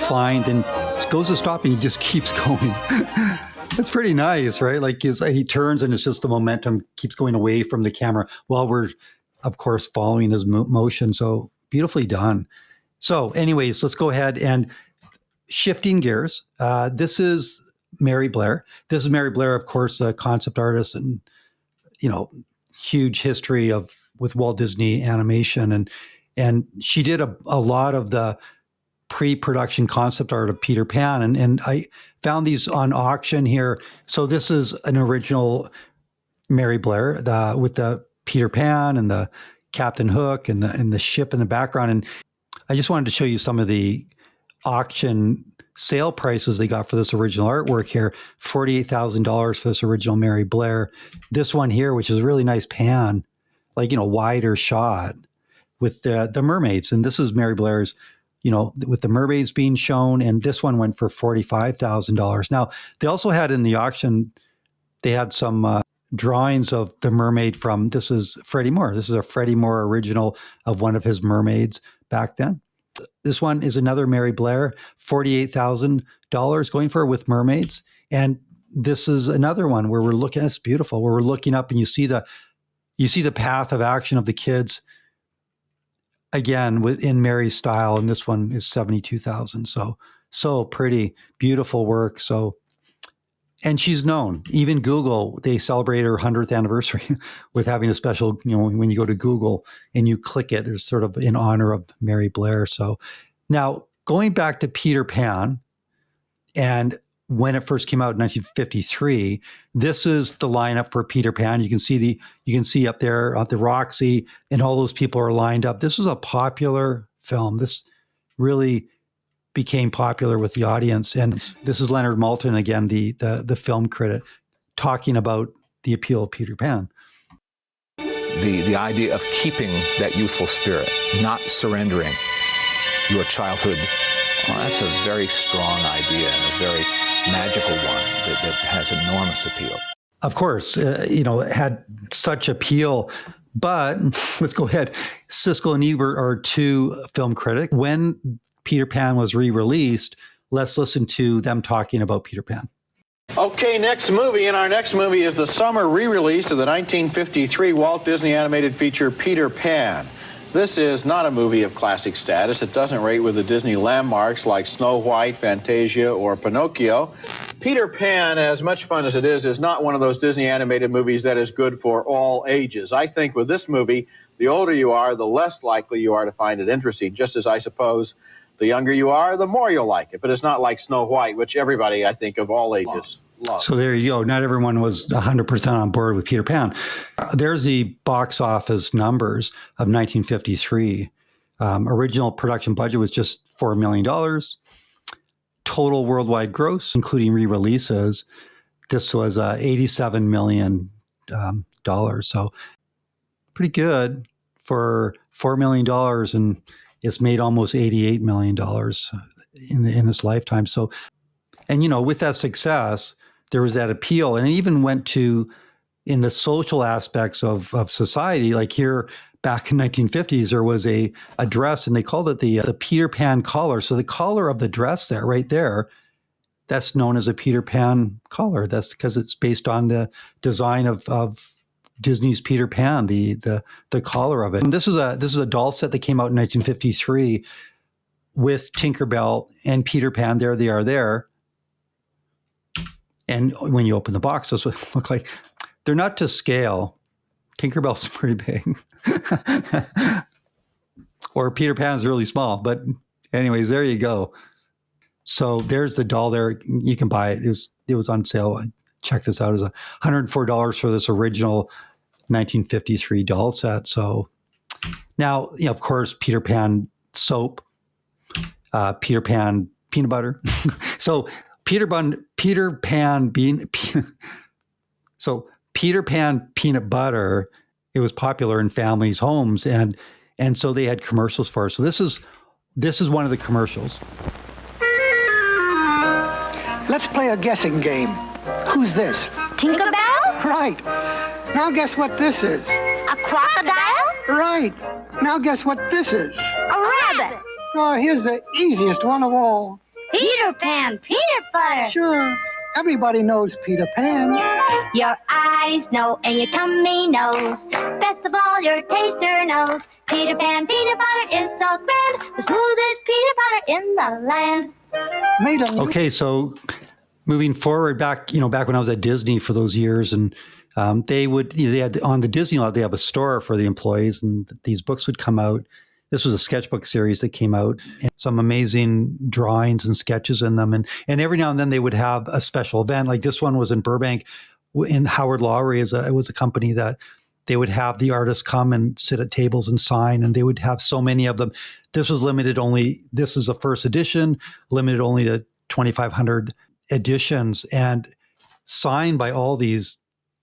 flying, then goes to stop and he just keeps going. It's pretty nice, right? Like he turns and it's just the momentum keeps going away from the camera while we're, of course, following his motion. So beautifully done. So anyways, let's go ahead and shifting gears. This is Mary Blair. This is Mary Blair, of course, a concept artist and, huge history with Walt Disney Animation. And she did a lot of the pre-production concept art of Peter Pan. And I found these on auction here. So this is an original Mary Blair with the Peter Pan and the Captain Hook and the ship in the background. And I just wanted to show you some of the auction sale prices they got for this original artwork here. $48,000 for this original Mary Blair. This one here, which is a really nice pan, like, wider shot with the mermaids. And this is Mary Blair's, with the mermaids being shown. And this one went for $45,000. Now, they also had in the auction, they had some drawings of the mermaid this is Freddie Moore. This is a Freddie Moore original of one of his mermaids back then. This one is another Mary Blair, $48,000 going for with mermaids. And this is another one where we're looking, it's beautiful, where we're looking up and you see the path of action of the kids again within Mary's style. And this one is $72,000. So pretty, beautiful work. And she's known. Even Google, they celebrate her 100th anniversary with having a special, when you go to Google and you click it, there's sort of in honor of Mary Blair. So now going back to Peter Pan, and when it first came out in 1953, this is the lineup for Peter Pan. You can see up there at the Roxy, and all those people are lined up. This was a popular film. This really became popular with the audience. And this is Leonard Maltin, again, the film critic, talking about the appeal of Peter Pan. the idea of keeping that youthful spirit, not surrendering your childhood. Well, that's a very strong idea and a very magical one that has enormous appeal. Of course, it had such appeal. But let's go ahead. Siskel and Ebert are two film critics. When Peter Pan was re-released, let's listen to them talking about Peter Pan. Okay, next movie. And our next movie is the summer re-release of the 1953 Walt Disney animated feature Peter Pan. This is not a movie of classic status. It doesn't rate with the Disney landmarks like Snow White, Fantasia, or Pinocchio. Peter Pan, as much fun as it is not one of those Disney animated movies that is good for all ages. I think with this movie, the older you are, the less likely you are to find it interesting, just as I suppose the younger you are, the more you'll like it. But it's not like Snow White, which everybody, I think, of all ages loves. So there you go. Not everyone was 100% on board with Peter Pan. There's the box office numbers of 1953. Original production budget was just $4 million. Total worldwide gross, including re-releases, this was $87 million. So pretty good for $4 million, and it's made almost $88 million in its lifetime. So, and with that success, there was that appeal, and it even went to in the social aspects of society. Like here, back in 1950s, there was a dress, and they called it the Peter Pan collar. So the collar of the dress there, right there, that's known as a Peter Pan collar. That's because it's based on the design of Disney's Peter Pan, the collar of it. And this is a doll set that came out in 1953 with Tinkerbell and Peter Pan. There they are there. And when you open the box, those would look like, they're not to scale. Tinkerbell's pretty big. Or Peter Pan's really small. But anyways, there you go. So there's the doll there. You can buy it. It was on sale. Check this out. It was $104 for this original 1953 doll set. So now, of course, Peter Pan soap, Peter Pan peanut butter. So Peter Pan peanut butter, it was popular in families' homes, and so they had commercials for it. So this is one of the commercials. Let's play a guessing game. Who's this? Tinkerbell? Right. Now guess what this is. A crocodile? Right. Now guess what this is. A rabbit. Oh, here's the easiest one of all. Peter Pan peanut butter. Sure. Everybody knows Peter Pan. Your eyes know and your tummy knows. Best of all, your taster knows. Peter Pan peanut butter is so grand. The smoothest peanut butter in the land. Okay, so moving forward, back when I was at Disney for those years, and they had on the Disney lot, they have a store for the employees, and these books would come out. This was a sketchbook series that came out, and some amazing drawings and sketches in them. And every now and then they would have a special event. Like this one was in Burbank, in Howard Lowry. It was a company that they would have the artists come and sit at tables and sign, and they would have so many of them. This was limited only. This is the first edition, limited only to 2,500 editions, and signed by all these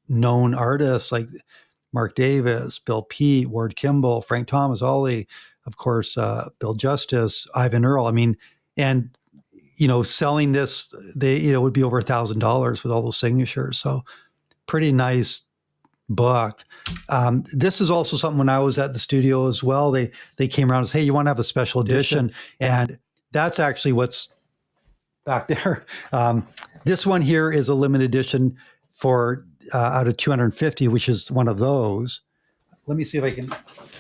known artists like Marc Davis, Bill Peet, Ward Kimball, Frank Thomas, Ollie, of course, Bill Justice, Ivan Earl. I mean, and selling this, it would be over $1,000 with all those signatures. So, pretty nice book. This is also something when I was at the studio as well. They came around and said, "Hey, you want to have a special edition?" And that's actually what's back there. This one here is a limited edition for out of 250, which is one of those. Let me see if I can.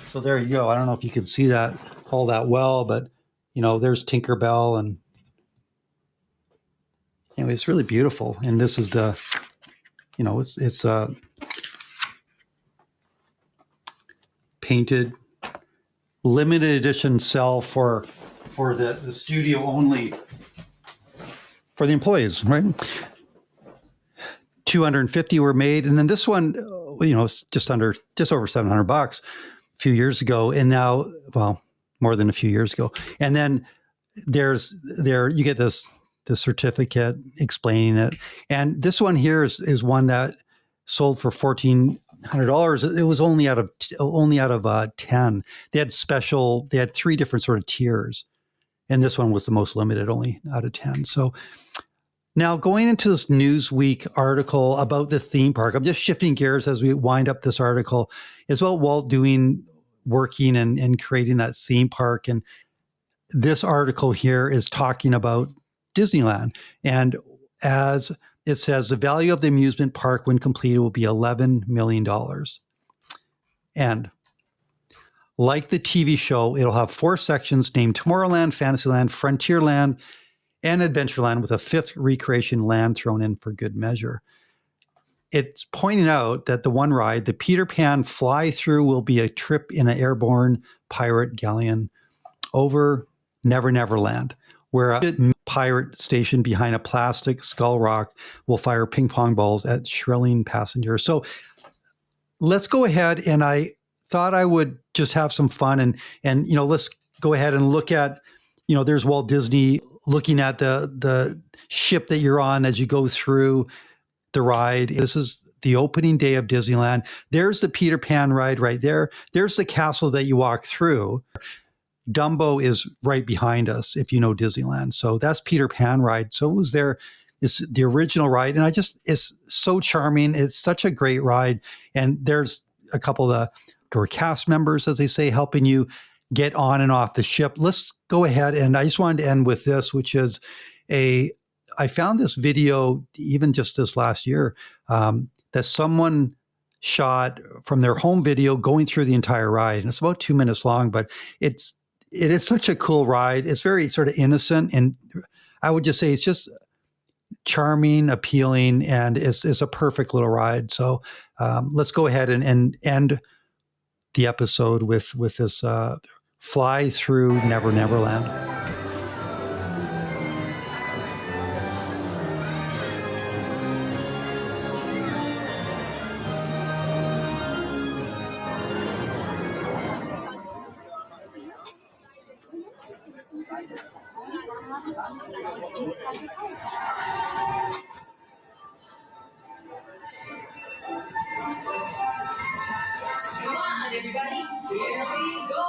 So there you go. I don't know if you can see that all that well, but there's Tinkerbell, and anyway, it's really beautiful. And this is the, it's painted limited edition sell for the studio only for the employees, right? 250 were made, and then this one, it's just over $700 a few years ago, and now, well, more than a few years ago. And then you get the certificate explaining it, and this one here is one that sold for $14 $100. It was only out of 10. They had 3 different sort of tiers, and this one was the most limited, only out of 10. So now going into this Newsweek article about the theme park, I'm just shifting gears as we wind up this article. It's about Walt working and creating that theme park. And this article here is talking about Disneyland. And as it says, the value of the amusement park when completed will be $11 million. And like the TV show, it'll have 4 sections named Tomorrowland, Fantasyland, Frontierland, and Adventureland, with a 5th recreation land thrown in for good measure. It's pointing out that the one ride, the Peter Pan fly-through, will be a trip in an airborne pirate galleon over Never Never Land, where a pirate station behind a plastic skull rock will fire ping pong balls at shrilling passengers. So let's go ahead, and I thought I would just have some fun and let's go ahead and look at, there's Walt Disney looking at the ship that you're on as you go through the ride. This is the opening day of Disneyland. There's the Peter Pan ride right there. There's the castle that you walk through. Dumbo is right behind us, if you know Disneyland. So that's Peter Pan ride. So it was there. It's the original ride. And it's so charming. It's such a great ride. And there's a couple of the cast members, as they say, helping you get on and off the ship. Let's go ahead. And I just wanted to end with this, which is I found this video, even just this last year, that someone shot from their home video going through the entire ride. And it's about 2 minutes long, but it is such a cool ride. It's very sort of innocent, and I would just say it's just charming, appealing, and it's a perfect little ride. So let's go ahead and end the episode with this fly through Never Never Land. Come on, everybody, here we go!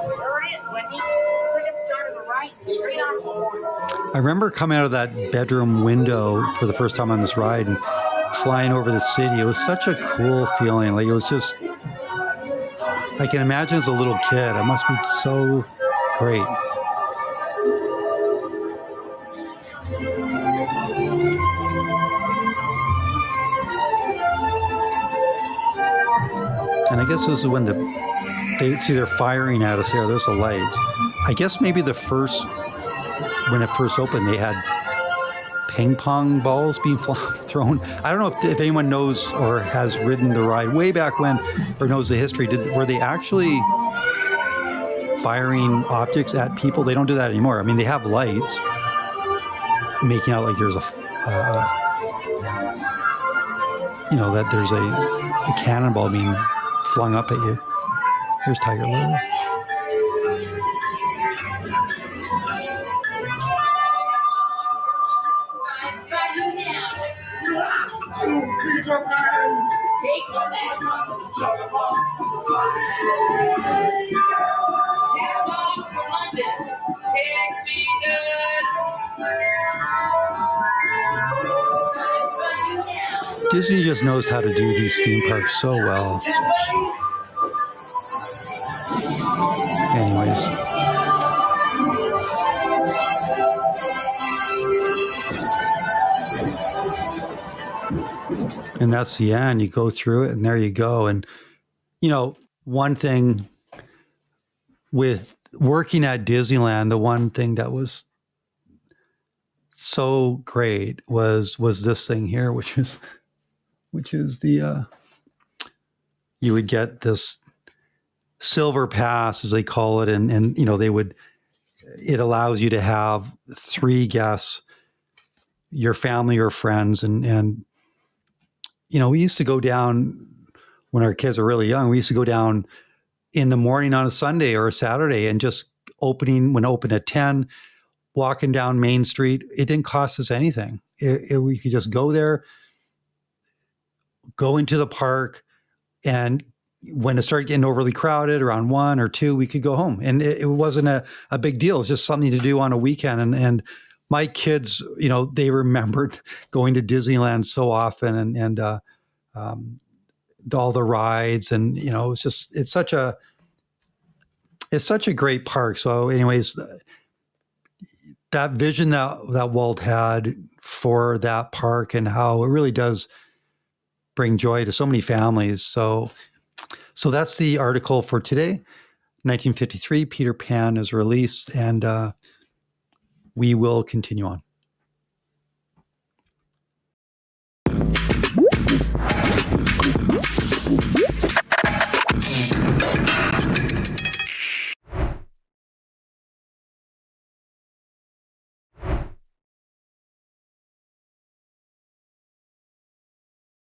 There it is, Wendy. Second start on the right, straight on forward. I remember coming out of that bedroom window for the first time on this ride and flying over the city. It was such a cool feeling. Like, it was just, I can imagine as a little kid, it must be so great. And I guess this is when they see they're firing at us there. There's the lights. I guess maybe when it first opened, they had ping pong balls being thrown. I don't know if anyone knows or has ridden the ride way back when or knows the history. Were they actually firing objects at people? They don't do that anymore. I mean, they have lights making out like there's that there's a cannonball being flung up at you. Here's Tiger Lily. Disney just knows how to do these theme parks so well. Anyways. And that's the end. You go through it and there you go. And, one thing with working at Disneyland, the one thing that was so great was this thing here, which is the, you would get this silver pass, as they call it. And it allows you to have 3 guests your family or friends. And we used to go down when our kids were really young. We used to go down in the morning on a Sunday or a Saturday and just open at 10, walking down Main Street. It didn't cost us anything. We could just go there, go into the park, and when it started getting overly crowded around 1 or 2, we could go home. And it wasn't a big deal. It was just something to do on a weekend. And my kids, they remembered going to Disneyland so often and all the rides. And, it's such a great park. So anyways, that vision that Walt had for that park and how it really does bring joy to so many families. So that's the article for today. 1953, Peter Pan is released, and we will continue on.